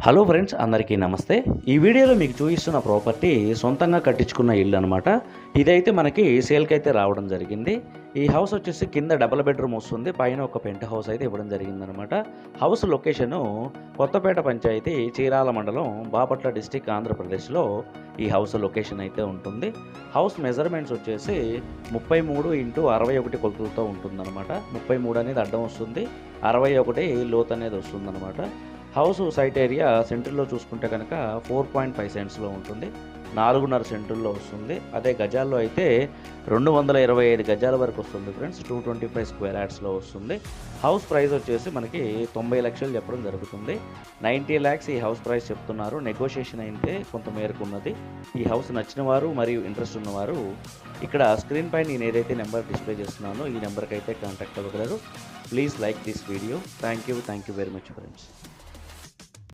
Hello friends, అందరికీ నమస్తే. ఈ వీడియోలో మీకు చూపిస్తున్న ప్రాపర్టీ సొంతంగా కట్టించుకున్న ఇల్లు అనమాట. ఇదైతే మనకి సేల్కి అయితే రావడం జరిగింది. ఈ హౌస్ వచ్చేసి కింద డబుల్ బెడ్రూమ్ వస్తుంది, పైన ఒక పెంట్ హౌస్ అయితే ఇవ్వడం జరిగిందనమాట. హౌస్ లొకేషను కొత్తపేట పంచాయతీ, చీరాల మండలం, బాపట్ల డిస్టిక్, ఆంధ్రప్రదేశ్లో ఈ హౌస్ లొకేషన్ అయితే ఉంటుంది. హౌస్ మెజర్మెంట్స్ వచ్చేసి 33x61 కొలతలతో ఉంటుందన్నమాట. 33 అనేది అడ్డం వస్తుంది, 61 లోతు అనేది వస్తుందన్నమాట. హౌస్ సైట్ ఏరియా సెంటర్లో చూసుకుంటే కనుక 4.5 సెంట్స్లో ఉంటుంది, 4.5 సెంటుల్లో వస్తుంది. అదే గజాల్లో అయితే 225 గజాల వరకు వస్తుంది ఫ్రెండ్స్. 225 స్క్వేర్ యార్డ్స్లో వస్తుంది. హౌస్ ప్రైస్ వచ్చేసి మనకి 90 లక్షలు చెప్పడం జరుగుతుంది. 90 ల్యాక్స్ ఈ హౌస్ ప్రైస్ చెప్తున్నారు. నెగోషియేషన్ అయితే కొంత మేరకు ఉన్నది. ఈ హౌస్ నచ్చిన వారు మరియు ఇంట్రెస్ట్ ఉన్నవారు ఇక్కడ స్క్రీన్ పై నేను ఏదైతే నెంబర్ డిస్ప్లే చేస్తున్నానో ఈ నెంబర్కి అయితే కాంటాక్ట్ అవ్వగలరు. Please like this video. Thank you very much friends.